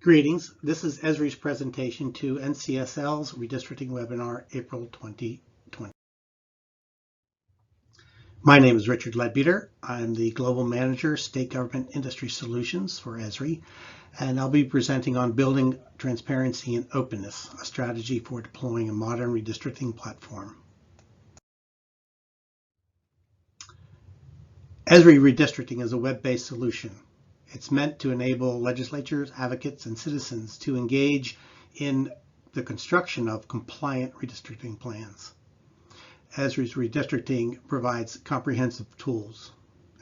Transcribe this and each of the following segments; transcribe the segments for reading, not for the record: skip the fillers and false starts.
Greetings. This is Esri's presentation to NCSL's Redistricting webinar, April 2020. My name is Richard Leadbeater. I'm the Global Manager, State Government Industry Solutions for Esri, and I'll be presenting on building transparency and openness, a strategy for deploying a modern redistricting platform. Esri Redistricting is a web-based solution. It's meant to enable legislatures, advocates, and citizens to engage in the construction of compliant redistricting plans. Esri's Redistricting provides comprehensive tools.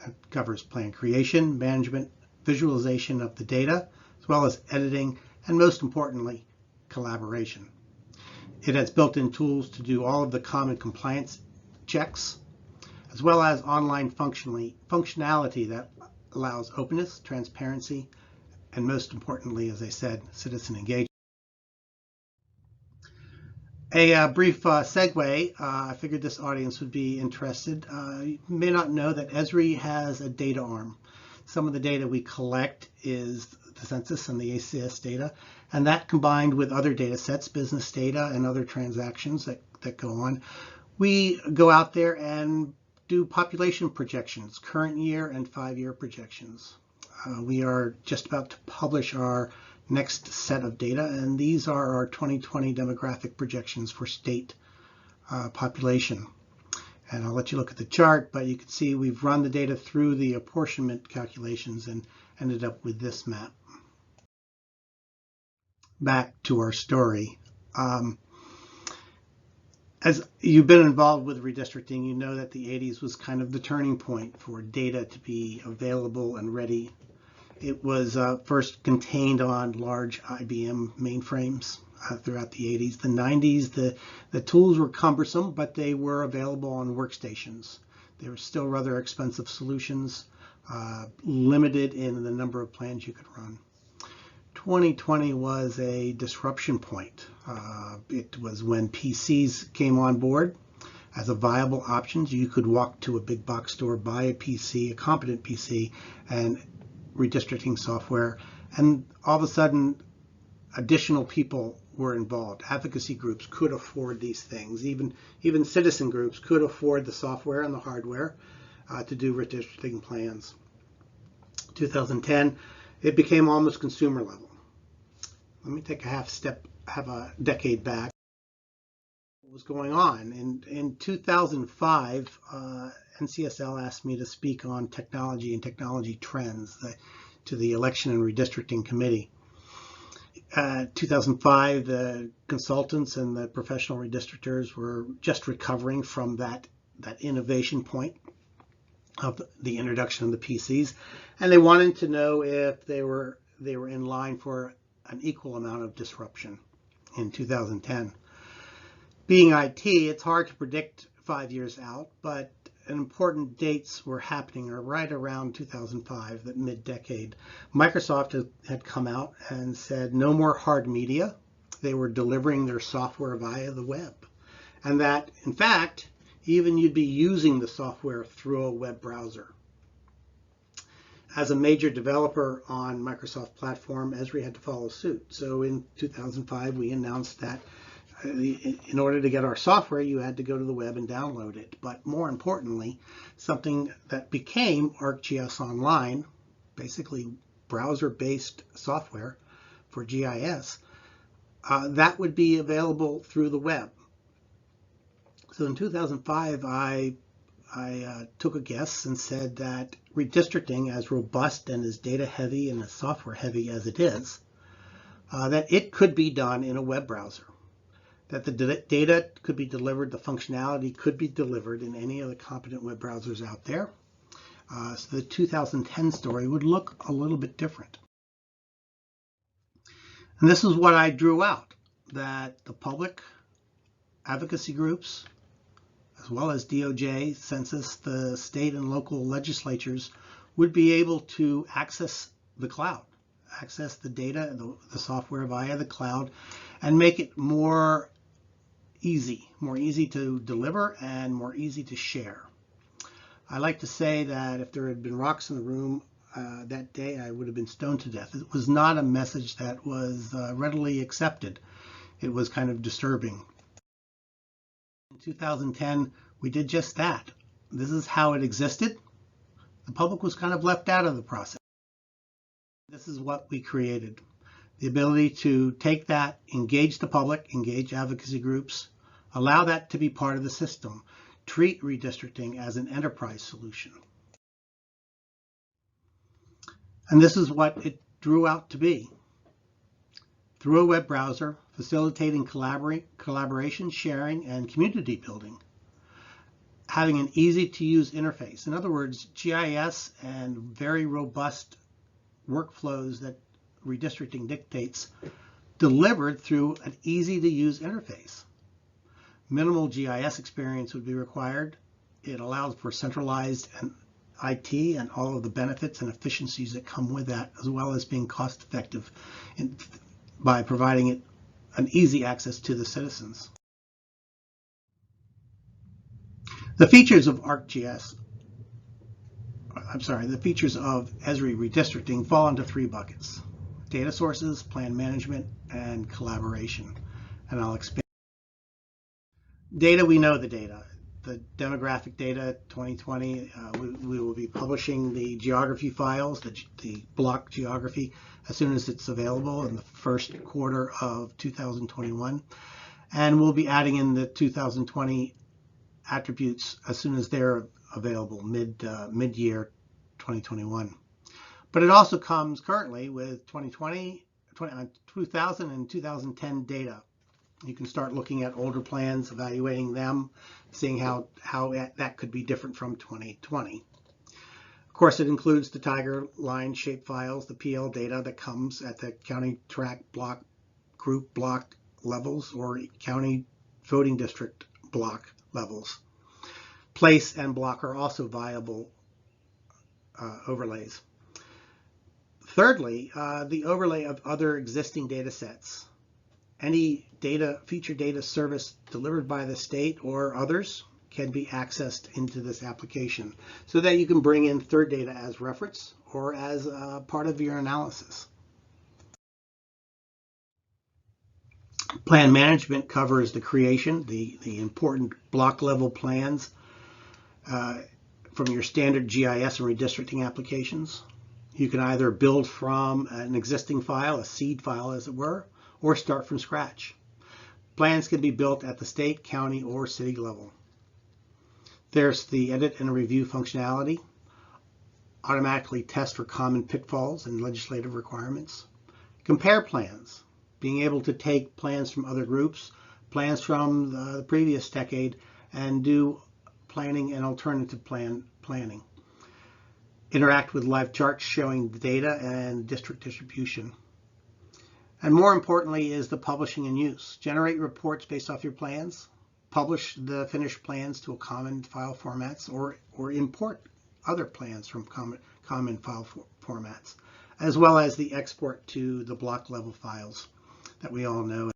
It covers plan creation, management, visualization of the data, as well as editing, and most importantly, collaboration. It has built-in tools to do all of the common compliance checks, as well as online functionality that allows openness, transparency, and most importantly, as I said, citizen engagement. A brief segue, I figured this audience would be interested. You may not know that Esri has a data arm. Some of the data we collect is the census and the ACS data, and that combined with other data sets, business data, and other transactions that go on. We go out there and do population projections, current year and 5-year projections. We are just about to publish our next set of data, and these are our 2020 demographic projections for state population. And I'll let you look at the chart, but you can see we've run the data through the apportionment calculations and ended up with this map. Back to our story. As you've been involved with redistricting, you know that the 80s was kind of the turning point for data to be available and ready. It was first contained on large IBM mainframes throughout the 80s. The 90s, the tools were cumbersome, but they were available on workstations. They were still rather expensive solutions, limited in the number of plans you could run. 2020 was a disruption point. It was when PCs came on board as a viable option. You could walk to a big box store, buy a PC, a competent PC, and redistricting software, and all of a sudden additional people were involved. Advocacy groups could afford these things. Even citizen groups could afford the software and the hardware to do redistricting plans. 2010, it became almost consumer level. Let me take a decade back. What was going on? In 2005, NCSL asked me to speak on technology and technology trends to the Election and Redistricting Committee. 2005, the consultants and the professional redistrictors were just recovering from that innovation point of the introduction of the PCs, and they wanted to know if they were in line for an equal amount of disruption in 2010. Being IT, it's hard to predict 5 years out, but important dates were happening right around 2005, that mid-decade. Microsoft had come out and said no more hard media. They were delivering their software via the web. And that, in fact, even you'd be using the software through a web browser. As a major developer on Microsoft platform, Esri had to follow suit. So in 2005, we announced that in order to get our software, you had to go to the web and download it. But more importantly, something that became ArcGIS Online, basically browser-based software for GIS, that would be available through the web. So in 2005, I took a guess and said that redistricting, as robust and as data heavy and as software heavy as it is, that it could be done in a web browser, that the data could be delivered, the functionality could be delivered in any of the competent web browsers out there. So the 2010 story would look a little bit different. And this is what I drew out, that the public, advocacy groups, as well as DOJ, census, the state and local legislatures would be able to access the cloud, access the data, the software via the cloud, and make it more easy to deliver and more easy to share. I like to say that if there had been rocks in the room, that day, I would have been stoned to death. It was not a message that was readily accepted. It was kind of disturbing. In 2010, we did just that. This is how it existed. The public was kind of left out of the process. This is what we created. The ability to take that, engage the public, engage advocacy groups, allow that to be part of the system, treat redistricting as an enterprise solution. And this is what it drew out to be. Through a web browser, facilitating collaboration, sharing, and community building. Having an easy-to-use interface. In other words, GIS and very robust workflows that redistricting dictates delivered through an easy-to-use interface. Minimal GIS experience would be required. It allows for centralized and IT and all of the benefits and efficiencies that come with that, as well as being cost-effective by providing it an easy access to the citizens. The features of the features of Esri redistricting fall into three buckets: data sources, plan management, and collaboration. And I'll expand. Data, we know the data. The demographic data 2020, we will be publishing the geography files, the block geography, as soon as it's available in the first quarter of 2021. And we'll be adding in the 2020 attributes as soon as they're available, mid-year 2021. But it also comes currently with 2020, 2000 and 2010 data. You can start looking at older plans, evaluating them, seeing how that could be different from 2020. Of course, it includes the tiger line shape files, the PL data that comes at the county tract block, group block levels, or county voting district block levels. Place and block are also viable overlays. Thirdly, the overlay of other existing data sets. Any feature data service delivered by the state or others can be accessed into this application so that you can bring in third data as reference or as part of your analysis. Plan management covers the creation, the important block level plans from your standard GIS and redistricting applications. You can either build from an existing file, a seed file as it were, or start from scratch. Plans can be built at the state, county, or city level. There's the edit and review functionality, automatically test for common pitfalls and legislative requirements. Compare plans, being able to take plans from other groups, plans from the previous decade, and do planning and alternative planning. Interact with live charts showing the data and district distribution. And more importantly is the publishing and use. Generate reports based off your plans, publish the finished plans to a common file formats, or import other plans from common file formats, as well as the export to the block level files that we all know,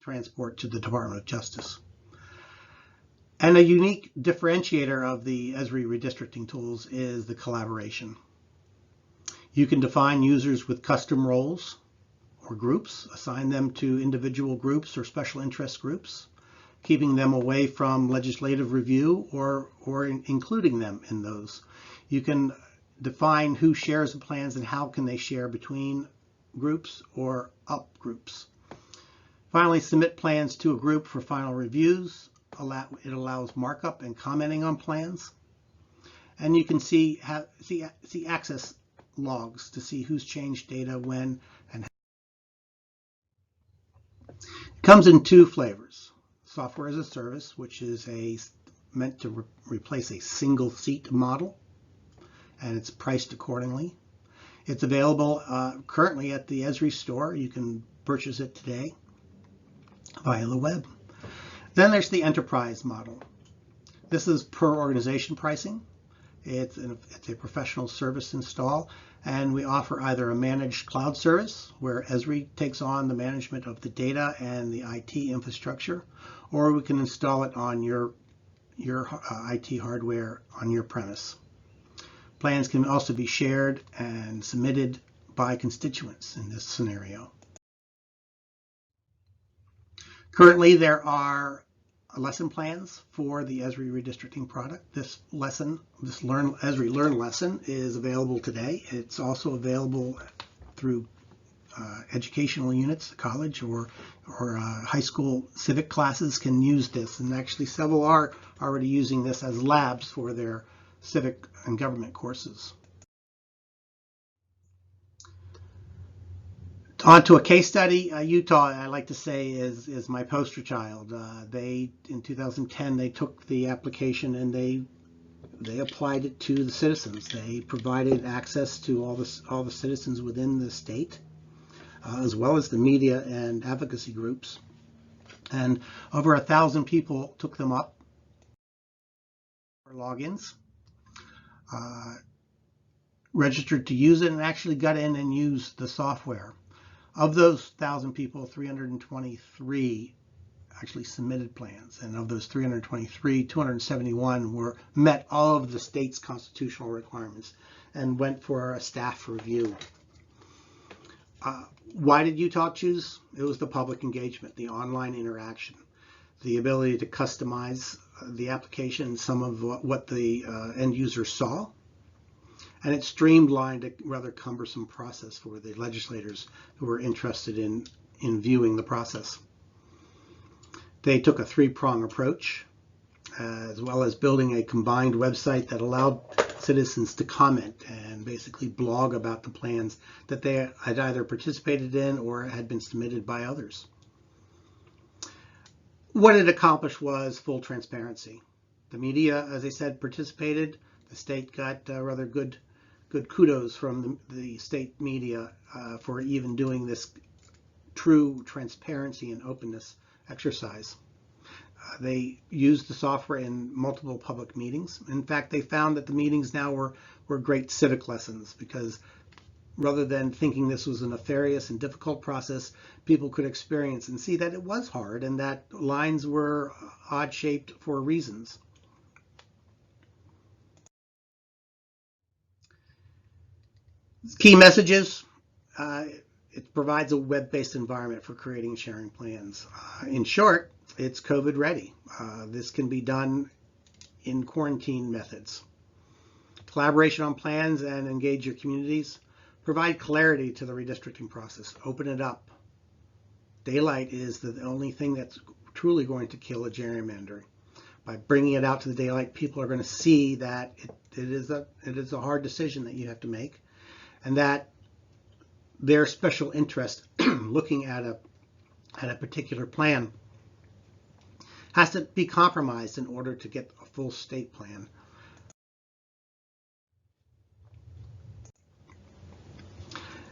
transport to the Department of Justice. And a unique differentiator of the Esri redistricting tools is the collaboration. You can define users with custom roles or groups, assign them to individual groups or special interest groups, keeping them away from legislative review or including them in those. You can define who shares the plans and how can they share between groups or up groups. Finally, submit plans to a group for final reviews. It allows markup and commenting on plans. And you can see access logs to see who's changed data when and how. It comes in two flavors. Software as a service, which is meant to replace a single seat model, and it's priced accordingly. It's available currently at the Esri store. You can purchase it today via the web. Then there's the enterprise model. This is per organization pricing. It's a professional service install, and we offer either a managed cloud service where Esri takes on the management of the data and the IT infrastructure, or we can install it on your IT hardware on your premise. Plans can also be shared and submitted by constituents in this scenario. Currently, there are lesson plans for the Esri redistricting product. This Esri Learn lesson is available today. It's also available through educational units, college or high school civic classes can use this, and actually several are already using this as labs for their civic and government courses. On to a case study. Utah, I like to say, is my poster child. In 2010, they took the application and they applied it to the citizens. They provided access to all the citizens within the state, as well as the media and advocacy groups. And over 1,000 people took them up for logins, registered to use it, and actually got in and used the software. Of those 1,000 people, 323 actually submitted plans, and of those 323, 271 met all of the state's constitutional requirements and went for a staff review. Why did Utah choose? It was the public engagement, the online interaction, the ability to customize the application, some of what the end user saw, and it streamlined a rather cumbersome process for the legislators who were interested in viewing the process. They took a three-prong approach, as well as building a combined website that allowed citizens to comment and basically blog about the plans that they had either participated in or had been submitted by others. What it accomplished was full transparency. The media, as I said, participated. The state got rather good kudos from the state media for even doing this true transparency and openness exercise. They used the software in multiple public meetings. In fact, they found that the meetings now were great civic lessons, because rather than thinking this was a nefarious and difficult process, people could experience and see that it was hard and that lines were odd-shaped for reasons. Key messages. It provides a web-based environment for creating and sharing plans. In short, it's COVID ready. This can be done in quarantine methods. Collaboration on plans and engage your communities. Provide clarity to the redistricting process. Open it up. Daylight is the only thing that's truly going to kill a gerrymandering. By bringing it out to the daylight, people are going to see that it is a hard decision that you have to make, and that their special interest looking at a particular plan has to be compromised in order to get a full state plan.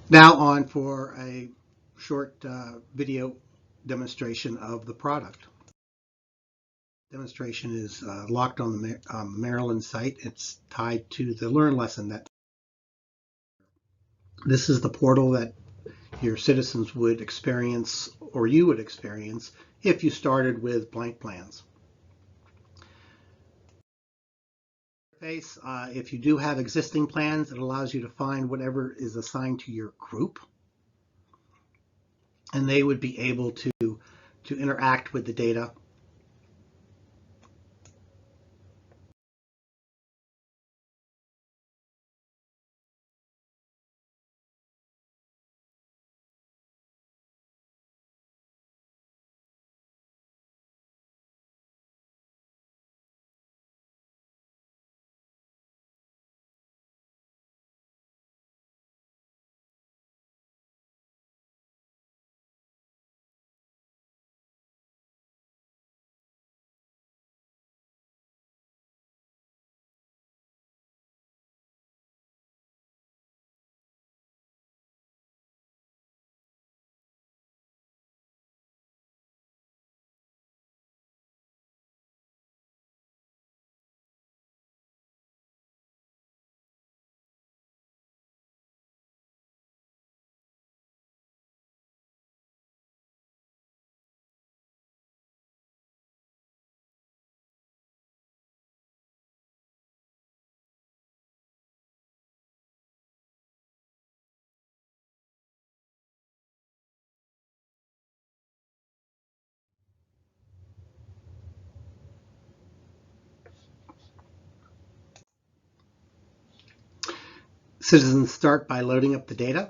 Now on for a short video demonstration of the product. Demonstration is locked on the Maryland site. It's tied to the Learn lesson. This is the portal that your citizens would experience, or you would experience, if you started with blank plans. If you do have existing plans, it allows you to find whatever is assigned to your group, and they would be able to interact with the data. Citizens start by loading up the data.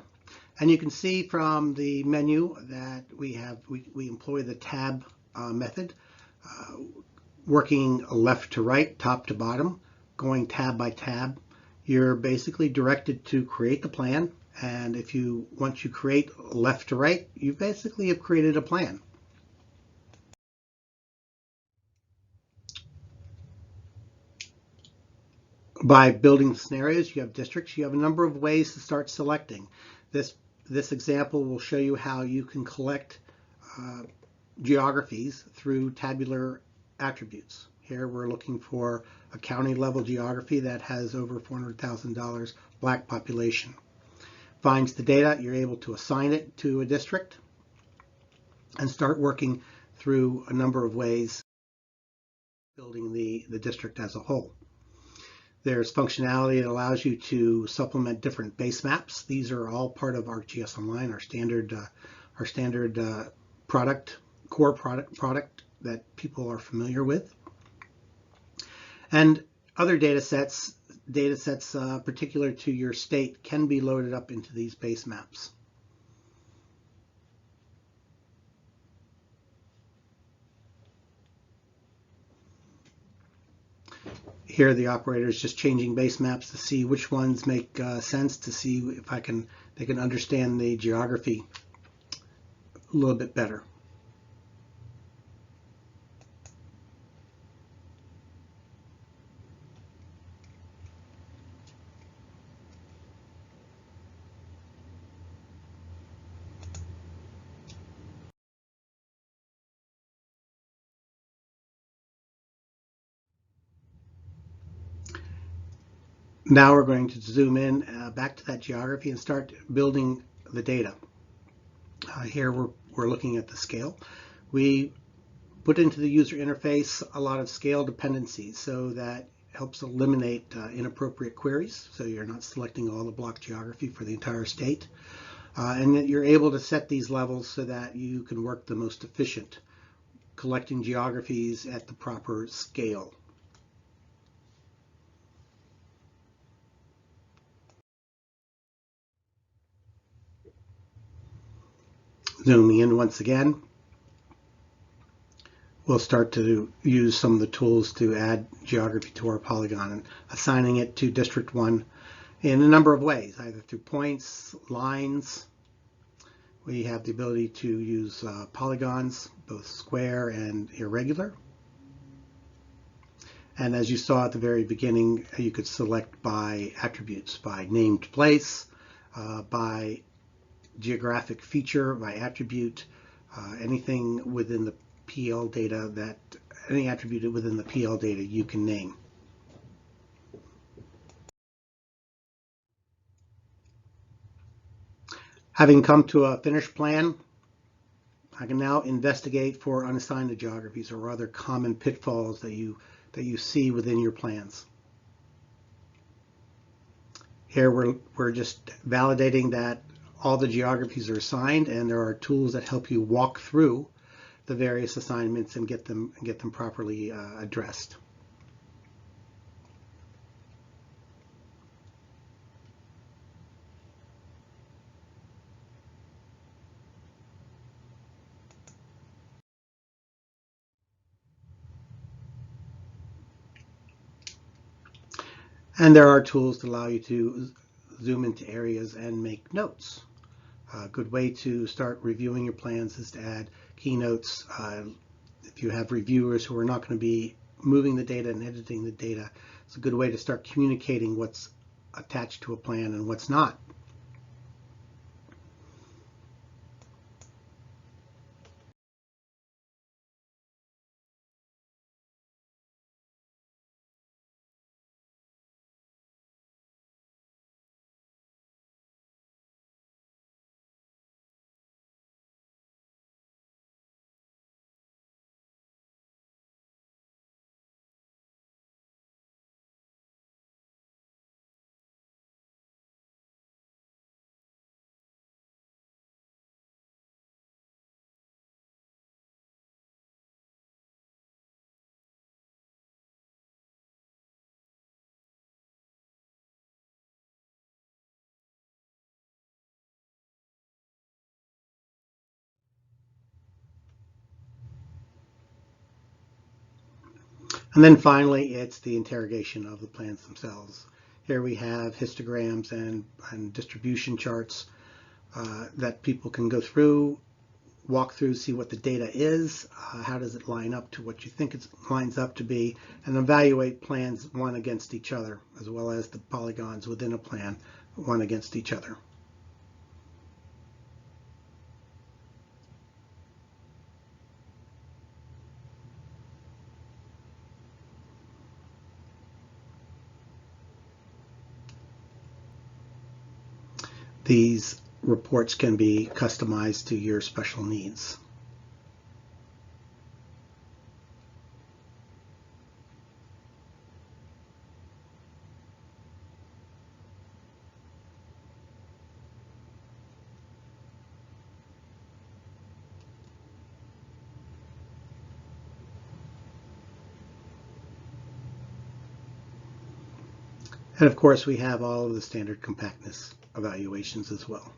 And you can see from the menu that we employ the tab method, working left to right, top to bottom, going tab by tab. You're basically directed to create the plan. And once you create left to right, you basically have created a plan. By building scenarios, you have districts, you have a number of ways to start selecting. This example will show you how you can collect geographies through tabular attributes. Here we're looking for a county level geography that has over $400,000 black population. Finds the data, you're able to assign it to a district and start working through a number of ways building the district as a whole. There's functionality that allows you to supplement different base maps. These are all part of ArcGIS Online, our standard core product that people are familiar with. And other data sets particular to your state can be loaded up into these base maps. Here the operator is just changing base maps to see which ones make sense, to see if they can understand the geography a little bit better. Now we're going to zoom in back to that geography and start building the data. Here we're looking at the scale. We put into the user interface a lot of scale dependencies, so that helps eliminate inappropriate queries, so you're not selecting all the block geography for the entire state. And that you're able to set these levels so that you can work the most efficient, collecting geographies at the proper scale. Zooming in once again, we'll start to use some of the tools to add geography to our polygon and assigning it to District 1 in a number of ways, either through points, lines. We have the ability to use polygons, both square and irregular. And as you saw at the very beginning, you could select by attributes, by named place, by geographic feature, by attribute, anything within the PL data any attribute within the PL data you can name. Having come to a finished plan, I can now investigate for unassigned geographies or other common pitfalls that you see within your plans. Here we're just validating that all the geographies are assigned, and there are tools that help you walk through the various assignments and get them properly addressed. And there are tools that allow you to zoom into areas and make notes. A good way to start reviewing your plans is to add keynotes. If you have reviewers who are not going to be moving the data and editing the data, it's a good way to start communicating what's attached to a plan and what's not. And then finally, it's the interrogation of the plans themselves. Here we have histograms and distribution charts that people can go through, walk through, see what the data is, how does it line up to what you think it lines up to be, and evaluate plans one against each other, as well as the polygons within a plan one against each other. These reports can be customized to your special needs. And of course, we have all of the standard compactness evaluations as well.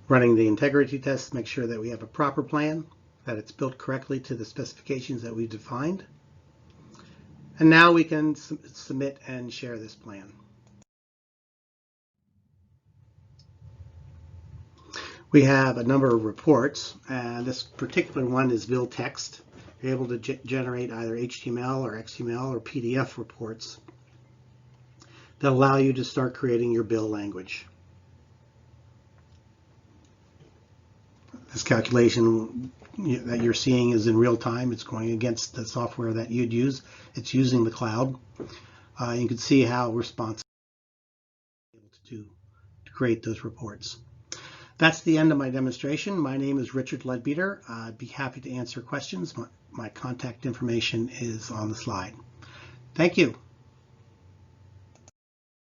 Running the integrity tests, make sure that we have a proper plan, that it's built correctly to the specifications that we've defined. And now we can submit and share this plan. We have a number of reports, and this particular one is bill text. You're able to generate either HTML or XML or PDF reports that allow you to start creating your bill language. This calculation that you're seeing is in real time. It's going against the software that you'd use. It's using the cloud. You can see how responsive able to create those reports. That's the end of my demonstration. My name is Richard Leadbeater. I'd be happy to answer questions. My contact information is on the slide. Thank you.